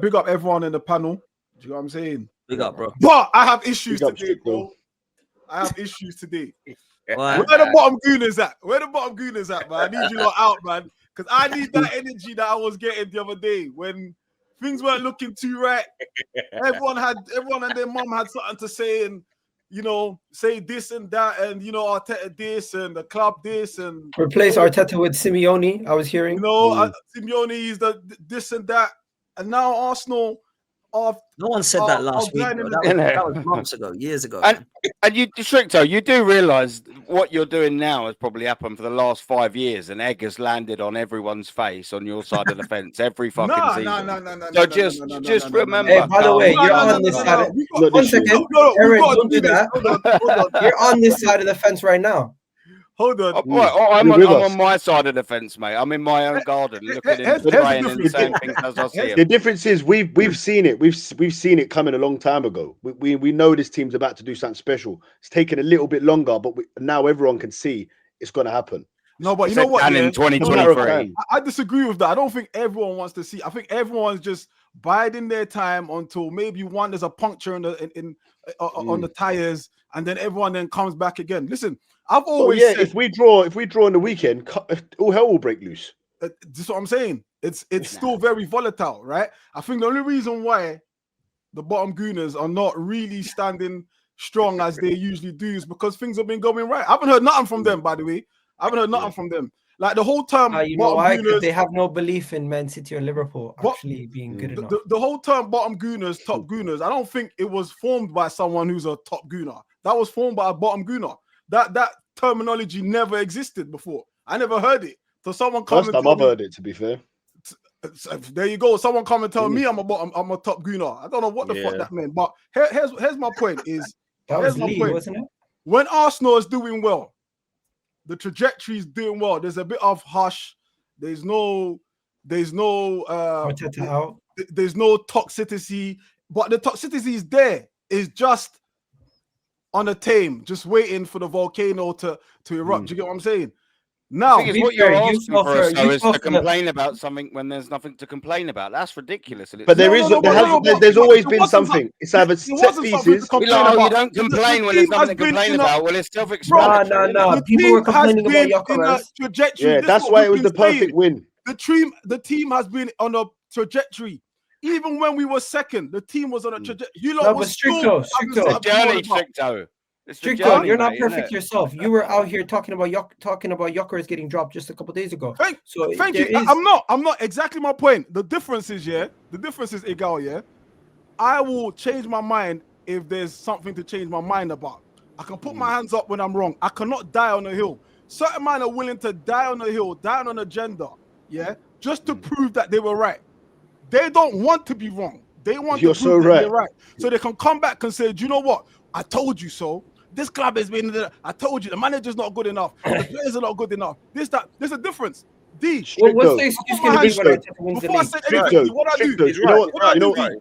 big up everyone in the panel. Do you know what I'm saying? Big up, bro. But I have issues Big up, today, Strict, bro. I have issues today. Why? Where the bottom Gooners at? Where the bottom Gooners at, man? I need you lot out, man. Because I need that energy that I was getting the other day when things weren't looking too right. Everyone and their mom had something to say, and you know, say this and that, and you know, Arteta this and the club this, and replace Arteta with Simeone. I was hearing, you know, Simeone is the this and that, and now Arsenal are. No one said that last week. Bro. That was months ago, years ago. And you, Stricto, you do realise what you're doing now has probably happened for the last 5 years, and egg has landed on everyone's face on your side of the fence every fucking season. No. So just remember. Hey, by the way, you're on this side. One second, Aaron, don't do that. Hold on. You're on this side of the fence right now. Hold on. I'm on my side of the fence, mate. I'm in my own garden, looking into the rain and saying things as I see The them. difference is we've seen it. We've seen it coming a long time ago. We know this team's about to do something special. It's taken a little bit longer, but now everyone can see it's going to happen. No, but you know what? In 2023, I disagree with that. I don't think everyone wants to see. I think everyone's just biding their time until maybe there's a puncture on the tires, and then everyone then comes back again. Listen, I've always said, if we draw in the weekend, all hell will break loose. That's what I'm saying. It's still very volatile, right? I think the only reason why the bottom Gooners are not really standing strong as they usually do is because things have been going right. I haven't heard nothing from them, by the way. I haven't heard nothing from them. Like the whole term, you know why? Because they have no belief in Man City or Liverpool actually being good enough. The whole term bottom Gooners, top Gooners, I don't think it was formed by someone who's a top Gooner. That was formed by a bottom Gooner. That terminology never existed before. I never heard it. So someone come First time I've heard it, to be fair. There you go. Someone come and tell me I'm a top Gooner. I don't know what the fuck that meant. But here's my point is wasn't it? When Arsenal is doing well, the trajectory is doing well. There's a bit of hush. There's no there's no toxicity, but the toxicity is there. It's just on a tame, just waiting for the volcano to erupt. Do you get what I'm saying? Now, what you're asking for us is to complain about something when there's nothing to complain about. That's ridiculous. But there's always been something. It's either set pieces. You don't complain when there's nothing to complain about. Well, it's self-explanatory. No. People were complaining about Jokeres. Trajectory. Yeah, that's why it was the perfect win. The team has been on a trajectory. Even when we were second, the team was on a trajectory. You lot was Stricto. Stricto, you're not perfect yourself. You were out here talking about Jokeres getting dropped just a couple days ago. Thank you. I'm not exactly my point. The difference is, Igal, I will change my mind if there's something to change my mind about. I can put my hands up when I'm wrong. I cannot die on a hill. Certain men are willing to die on a hill, die on an agenda, just to prove that they were right. They don't want to be wrong. They want to prove that they're right. So they can come back and say, do you know what? I told you so. This club has been. I told you the manager's not good enough. The players are not good enough. There's a difference. What's the excuse going to be when Arteta wins the league? Before I say anything, what I do? You know what?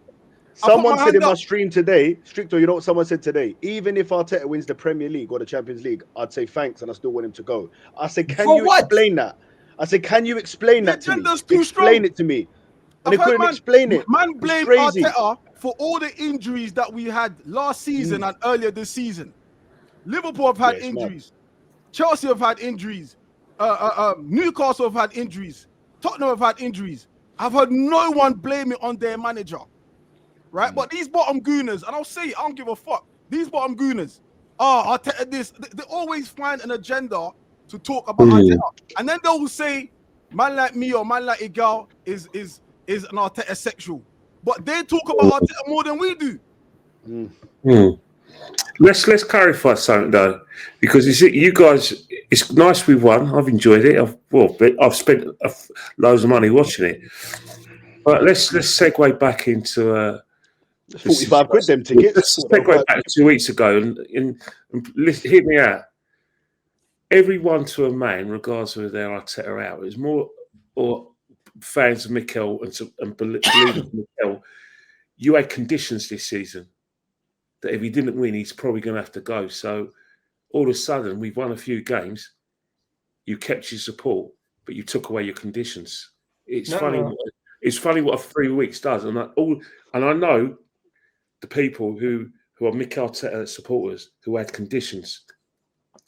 Someone said in my stream today, Stricto, you know what someone said today? Even if Arteta wins the Premier League or the Champions League, I'd say thanks and I still want him to go. I said, can you explain that? I said, can you explain that to me? Explain it to me. And they couldn't explain it. Man blamed Arteta for all the injuries that we had last season and earlier this season. Liverpool have had injuries. Chelsea have had injuries. Newcastle have had injuries. Tottenham have had injuries. I've heard no one blame it on their manager. Right? But these bottom Gooners, and I'll say it, I don't give a fuck. These bottom Gooners, Arteta this. They always find an agenda to talk about Arteta. And then they'll say, man like me or man like Igal is an Arteta sexual. But they talk about Arteta more than we do. Let's clarify something though, because you guys, it's nice we won. I've enjoyed it. I've spent loads of money watching it. But let's segue back into 45 quid them tickets. Let's segue back 2 weeks ago and hear me out. Everyone to a man, regardless of their Arteta out, is more or fans of Mikel and believers of Mikel. You had conditions this season that if he didn't win, he's probably going to have to go. So all of a sudden, we've won a few games. You kept your support, but you took away your conditions. It's funny. It's funny what 3 weeks does, and I know the people who are Mikel Arteta supporters who had conditions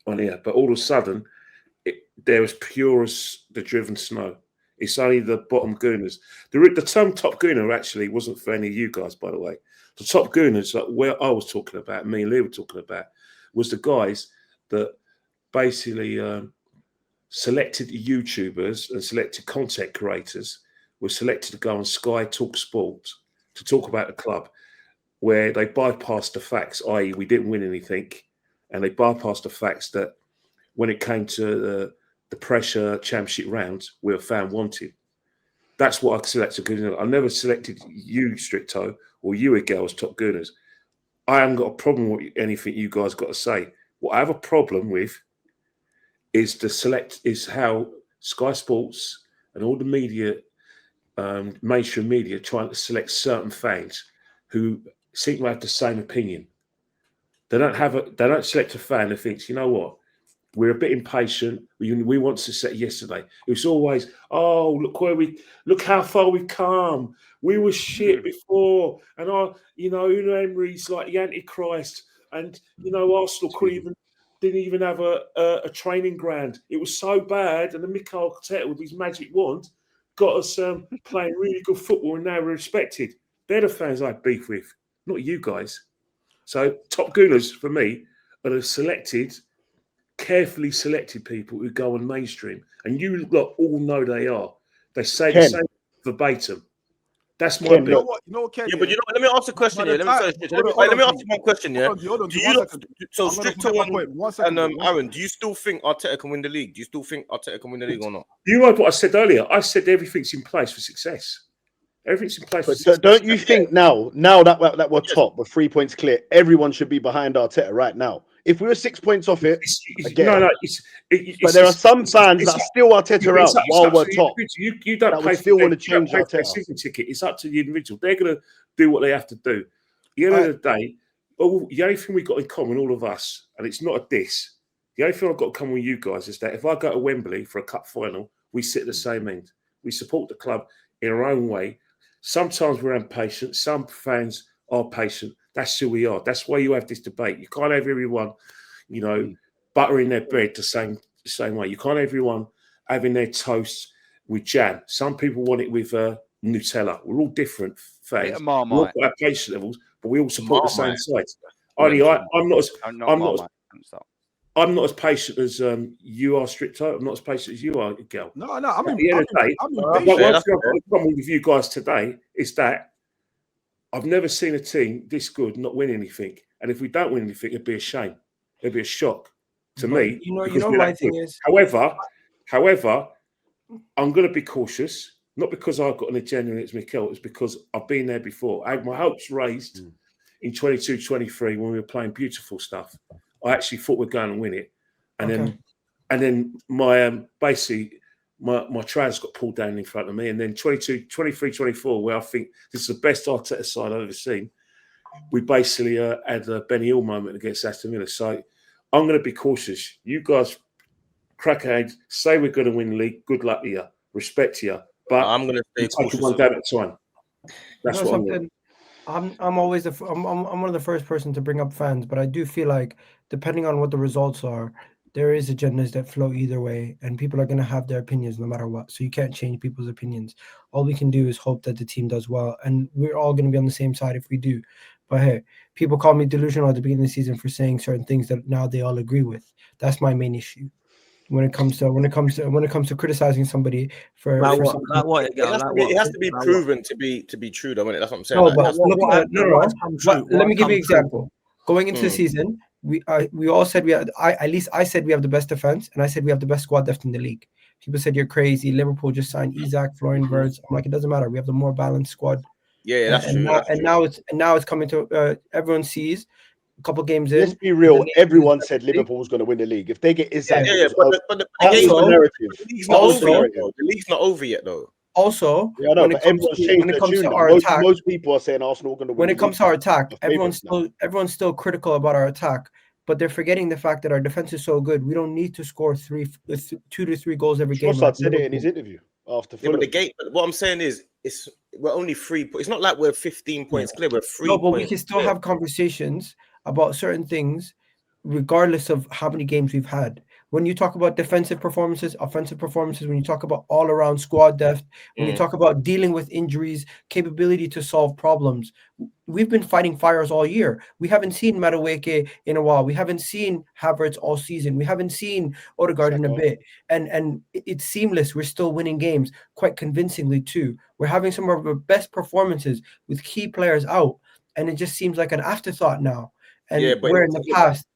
on here, but all of a sudden they're as pure as the driven snow. It's only the bottom Gooners. The term top Gooner actually wasn't for any of you guys, by the way. The top Gooners, like where I was talking about, me and Lee were talking about, was the guys that basically selected YouTubers and selected content creators, were selected to go on Sky Talk Sport to talk about the club, where they bypassed the facts, i.e. we didn't win anything, and they bypassed the facts that when it came to the pressure championship rounds, we were found wanted. That's what I selected. I never selected you, Stricto, or you, Miguel, as top Gooners. I haven't got a problem with anything you guys got to say. What I have a problem with is how Sky Sports and all the media, mainstream media, trying to select certain fans who seem to have the same opinion. They don't select a fan who thinks, you know what, we're a bit impatient. We want to set yesterday. It's always, oh, look how far we've come. We were shit before, and Unai Emery's like the Antichrist, and Arsenal didn't even have a training ground. It was so bad, and then Mikel Arteta with his magic wand got us playing really good football, and now we're respected. They're the fans I beef with, not you guys. So top Gooners for me are the carefully selected people who go on mainstream, and you lot all know they are. They say the same verbatim. That's my Ken, you know what, Ken, yeah, but let me ask a question here. Let me ask you one question here. So Stricto and Aaron, do you still think Arteta can win the league? Do you still think Arteta can win the league or not? You know what I said earlier? I said everything's in place for success. Everything's in place. But don't you think now that we're top, with 3 points clear, everyone should be behind Arteta right now? If we were 6 points off it, but there are some fans that are still Arteta out while we're top. You don't pay, still want to change Arteta. Season ticket. It's up to the individual. They're going to do what they have to do. At the end of the day, the only thing we've got in common, all of us, and it's not a diss. The only thing I've got in common with you guys is that if I go to Wembley for a cup final, we sit at the same end. We support the club in our own way. Sometimes we're impatient. Some fans are patient. That's who we are. That's why you have this debate. You can't have everyone, buttering their bread the same way. You can't have everyone having their toast with jam. Some people want it with Nutella. We're all different fans. We all got our patient levels, but we all support the same side. I'm not as patient as you are, Stricto. I'm not as patient as you are, Gil. No. At the end of the day, one thing I've got in common with you guys today is that I've never seen a team this good not win anything. And if we don't win anything, it'd be a shame. It'd be a shock to me. My thing is. However, I'm going to be cautious. Not because I've got an agenda against Mikel. It's because I've been there before. I had my hopes raised in 22-23 when we were playing beautiful stuff. I actually thought we'd go and win it, and then my my trousers got pulled down in front of me, and then 23-24, where I think this is the best Arteta side I've ever seen. We basically had a Benny Hill moment against Aston Villa. So I'm going to be cautious. You guys, crackheads, say we're going to win the league. Good luck to you, respect to you, but I'm going to stay cautious. One game at a time. That's what I'm doing. I'm always I'm one of the first person to bring up fans, but I do feel like depending on what the results are, there is agendas that flow either way, and people are going to have their opinions no matter what. So you can't change people's opinions. All we can do is hope that the team does well, and we're all going to be on the same side if we do. But hey, people call me delusional at the beginning of the season for saying certain things that now they all agree with. That's my main issue. When it comes to criticizing somebody for it has to be proven to be true, though, isn't it? That's what I'm saying. Let me give you an example. Going into the season, we all said I said we have the best defense, and I said we have the best squad depth in the league. People said you're crazy. Liverpool just signed Isak, Florian Wirtz. I'm like, it doesn't matter. We have the more balanced squad. Yeah, that's true. Now it's coming to everyone sees. A couple games in. Let's be real. Everyone said Liverpool was going to win the league. If they get Isak, but the narrative. The league's not over yet, though. Also, when it comes to our attack, most people are saying Arsenal are going to win. When it comes to our attack, everyone's still critical about our attack, but they're forgetting the fact that our defense is so good. We don't need to score 2 to 3 goals every game. Trossard said it in his interview after. Yeah, but what I'm saying is, we're only 3 points. It's not like we're 15 points clear. We're 3 No, but points we can still clear. have conversations about certain things, regardless of how many games we've had. When you talk about defensive performances, offensive performances, when you talk about all-around squad depth, when you talk about dealing with injuries, capability to solve problems, we've been fighting fires all year. We haven't seen Madueke in a while. We haven't seen Havertz all season. We haven't seen Odegaard in a bit. And it's seamless. We're still winning games quite convincingly too. We're having some of our best performances with key players out. And it just seems like an afterthought now. And where in the past,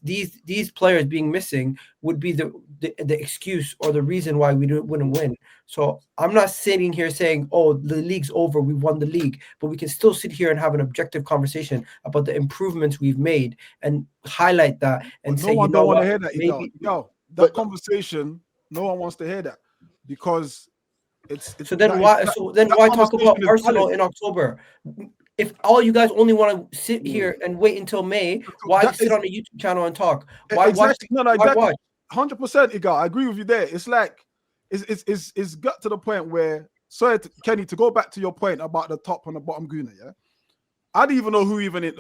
these players being missing would be the excuse or the reason why we wouldn't win. So I'm not sitting here saying, "Oh, the league's over, we won the league," but we can still sit here and have an objective conversation about the improvements we've made and highlight that and but say, no one don't want to hear that. Maybe, that conversation, no one wants to hear that because it's then why talk about Arsenal in October? If all you guys only want to sit here and wait until May, why sit on a YouTube channel and talk? Why watch? Exactly. 100%, Igal. I agree with you there. It's like it's got to the point where, sorry, Kenny, to go back to your point about the top and the bottom Gooner, yeah. I didn't even know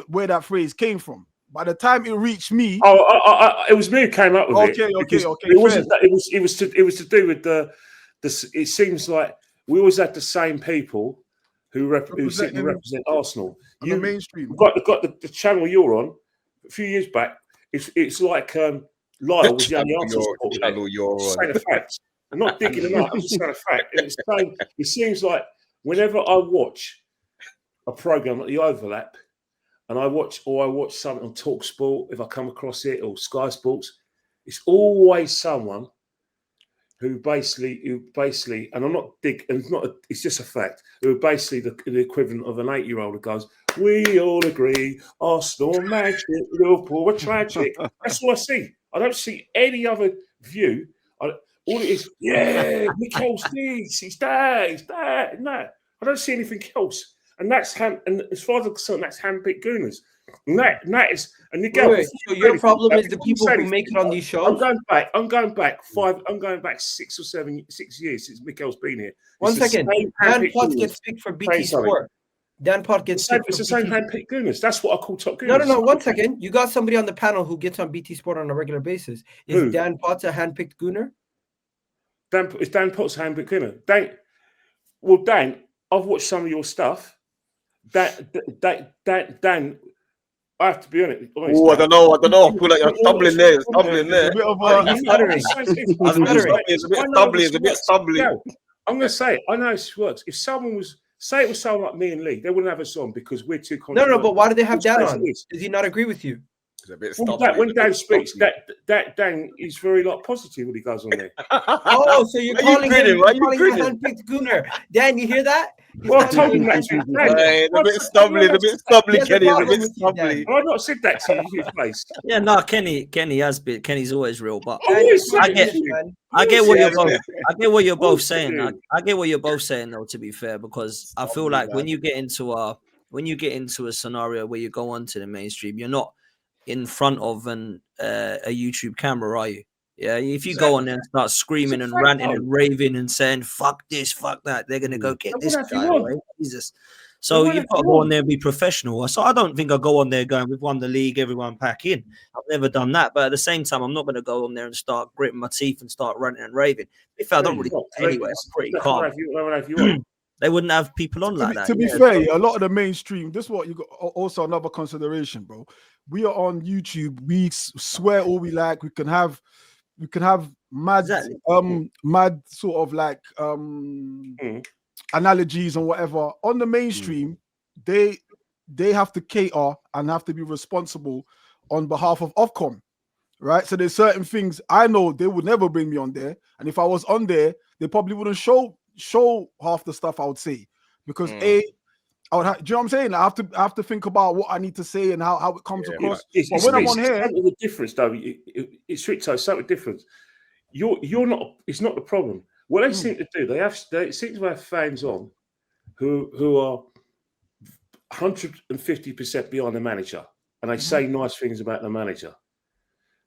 where that phrase came from. By the time it reached me, it was me who came up with it. Okay. It wasn't that. It was to do with the. It seems like we always had the same people who represent Arsenal. The mainstream. Got the channel you're on a few years back. It's like Lyle was the only Arsenal channel you're on. Saying a fact. I'm not digging them up. I'm just saying a fact. It seems like whenever I watch a program like The Overlap, and I watch something on TalkSport, if I come across it, or Sky Sports, it's always someone who basically, and I'm not dig, and it's just a fact, who are basically the equivalent of an 8-year-old who goes, "We all agree, Arsenal magic, Liverpool were tragic." That's all I see. I don't see any other view. All it is, Mikel's this, he's that. No, I don't see anything else. And that's and as far as I'm concerned, that's handpicked Gooners. And that is, and again, so your problem is the people who make it on these shows. I'm going back 6 years since Mikel's been here. One second, Dan Potts gets picked for BT Sport. Dan Potts gets picked. It's the same handpicked Gooners. That's what I call top Gooners. No. 1 second, you got somebody on the panel who gets on BT Sport on a regular basis. Is Dan Potts a handpicked Gooner? Is Dan Potts a handpicked Gooner? Dan, I've watched some of your stuff. Dan, I have to be honest. Oh, I don't know. I feel like you're stumbling there. It's a bit stumbling. I'm going to say it. I know this works. If someone was, say it was someone like me and Lee, they wouldn't have us on because we're too controversial. No, but why do they have Dan on? Does he not agree with you? When Dan speaks, Dan is very positive when he goes on there. Oh, so you're calling him a handpicked Gooner. Dan, you hear that? Well, I told him that. A bit stumbly, Kenny. A bit stumbly. I've not said that to your face. Yeah, no, Kenny has been. Kenny's always real, but I get what you're both. I get what you're both saying. I get what you're both saying, though. To be fair, because I feel like when you get into a scenario where you go onto the mainstream, you're not in front of a YouTube camera, are you? Yeah, if you go on there and start screaming and ranting and raving and saying "fuck this, fuck that," they're gonna go get this guy away. Jesus. So you've got to go on there and be professional. So I don't think I go on there going, "We've won the league, everyone pack in." I've never done that. But at the same time, I'm not going to go on there and start gritting my teeth and start ranting and raving. If I don't really anyway, I'm pretty calm. They wouldn't have people on like that. To be fair, a lot of the mainstream, this is what you got. Also, another consideration, bro. We are on YouTube. We swear all we like. We can have mad, mad sort of like analogies and whatever. On the mainstream, they have to cater and have to be responsible on behalf of Ofcom, right? So there's certain things I know they would never bring me on there, and if I was on there, they probably wouldn't show half the stuff I would say because I would do you know what I'm saying? I have to think about what I need to say and how it comes across. But when I'm on here, the difference though, it's something different. You're not. It's not the problem. What they seem to do, they seem to have fans on who are 150% behind the manager, and they say nice things about the manager.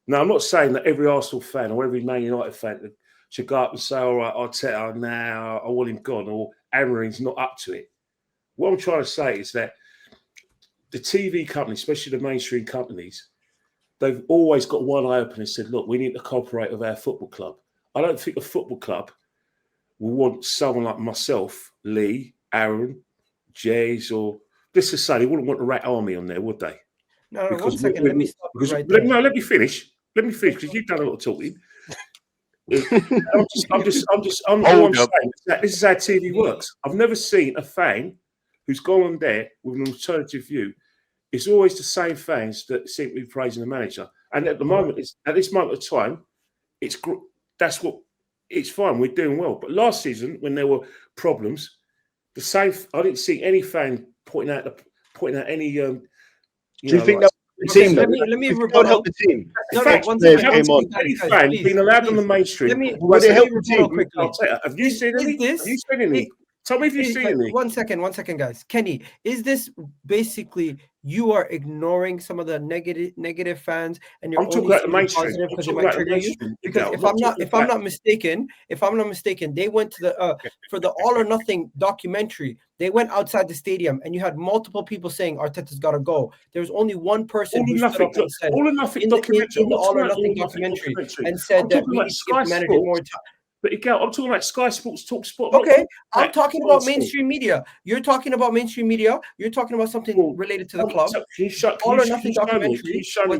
Now, I'm not saying that every Arsenal fan or every Man United fan should go up and say, all right, Arteta, now I want him gone, or Amorim's not up to it. What I'm trying to say is that the TV companies, especially the mainstream companies, they've always got one eye open and said, look, we need to cooperate with our football club. I don't think a football club will want someone like myself, Lee, Aaron, Jays, or let's just say they wouldn't want the Rat Army on there, would they? No, 1 second. Let me stop right there. No, let me finish. Let me finish because you've done a lot of talking. I'm just saying that this is how TV works. I've never seen a fan who's gone on there with an alternative view. It's always the same fans that seem to be praising the manager. And at the moment, at this moment of time, it's fine. We're doing well. But last season, when there were problems, I didn't see any fan pointing out any. Do you think that the team? Let me help the team. Any fan being allowed on the mainstream. Would it help the team? Have you seen any? Have you seen any? Tell me if you've seen any. 1 second, guys. Kenny, is this basically you are ignoring some of the negative fans and you're talking about the mainstream because it might trigger you? Because if I'm not mistaken, they went to the for the All or Nothing documentary. They went outside the stadium and you had multiple people saying Arteta's got to go. There was only one person who stood up and said All or Nothing documentary in the All or Nothing documentary and said that we need to give the manager more time. But again, I'm talking about Sky Sports, Talk Sport. Okay, I'm talking about mainstream media. You're talking about mainstream media. You're talking about something related to the club. All or Nothing documentary. What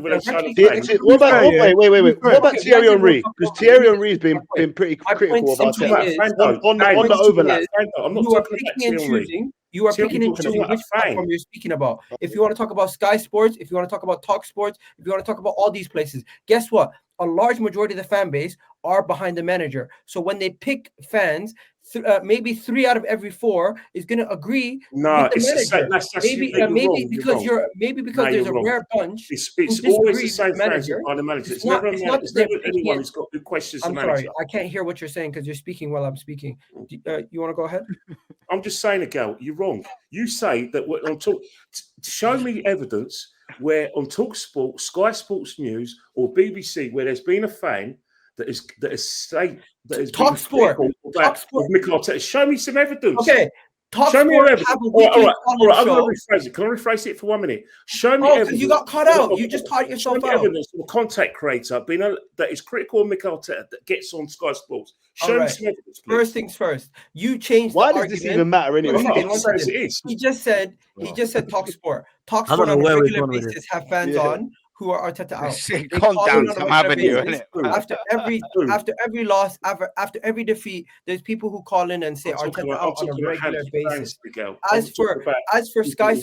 about Thierry Henry? Because Thierry Henry's been pretty critical about that. On the overlap. I'm not talking about Thierry Henry. You are picking and choosing which platform you're speaking about. If you want to talk about Sky Sports, if you want to talk about Talk Sports, if you want to talk about all these places, guess what? A large majority of the fan base are behind the manager. So when they pick fans, maybe 3 out of every 4 is going to agree with the manager. Maybe because there's a rare bunch. It's always the same fans behind the manager. It's never anyone who's got good questions. I'm sorry, I can't hear what you're saying because you're speaking while I'm speaking. You want to go ahead? I'm just saying, Miguel, you're wrong. You say that on Talk. Show me evidence where on Talk Sport, Sky Sports News, or BBC, where there's been a fan that is Talk Sport. Mikel Arteta. Show me some evidence. Okay. Show me evidence. All right. I'm going to rephrase it. Can I rephrase it for 1 minute? Show me evidence. You got cut out. You just caught yourself out. Evidence of a content creator that is critical of Mikel Arteta that gets on Sky Sports. Show me some evidence, please. First things first. You changed. Why does this even matter anyway? He just said Talk Sport. Talk Sport on a regular basis have fans on who are Arteta out. Calm down, some avenue, innit? After every loss, after every defeat, there's people who call in and say Arteta out on a regular basis. As for Sky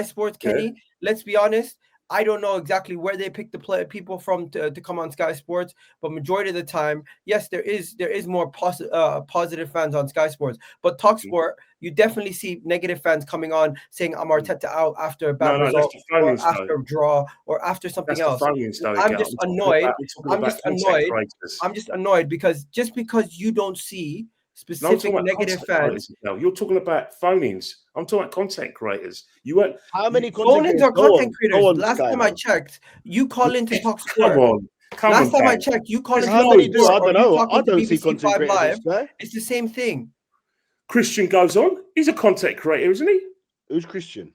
Sports, Kenny, let's be honest. I don't know exactly where they pick the people from to come on Sky Sports, but majority of the time, yes, there is more positive fans on Sky Sports. But Talk Sport, you definitely see negative fans coming on saying I'm Arteta out after a bad result, or after a draw, or after something else. I'm just annoyed. I'm just annoyed because just because you don't see specific negative fans. You're talking about phone-ins. I'm talking about content creators. You weren't. How many phone-ins are content creators? Last time I checked, you call into Talk Sport. Last time I checked, you call into Talk Sport. I don't know. I don't see content creators. It's the same thing. Christian goes on. He's a content creator, isn't he? Who's Christian?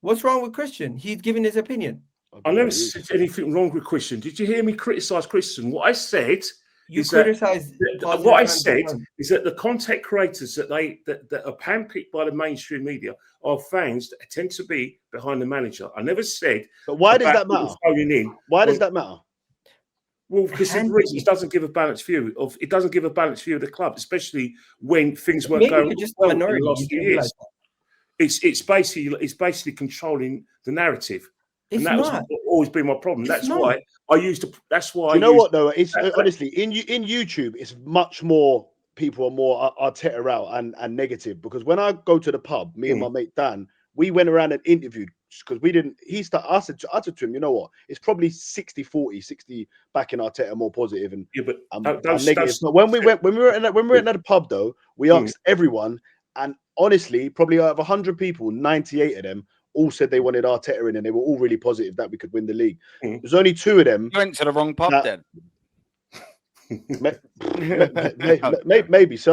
What's wrong with Christian? He's giving his opinion. I never said anything wrong with Christian. Did you hear me criticize Christian? What I said. What I said is that the content creators that are handpicked by the mainstream media are fans that tend to be behind the manager. I never said. But why does that matter? Why does that matter? Well, because the reason it doesn't give a balanced view of the club, especially when things weren't going well in the last few years. It's basically controlling the narrative. And that's always been my problem. That's why I used to. That's why. You know what though? It's honestly in YouTube. It's much more. People are more Arteta out and negative because when I go to the pub, me and my mate Dan, we went around and interviewed because we didn't. I said to him, you know what? It's probably 60-40, 60 backing Arteta more positive and negative. But when we were at the pub though, we asked everyone, and honestly, probably out of 100 people, 98 of them all said they wanted Arteta in, and they were all really positive that we could win the league. There's only 2 of them. You went to the wrong pub then. Maybe so.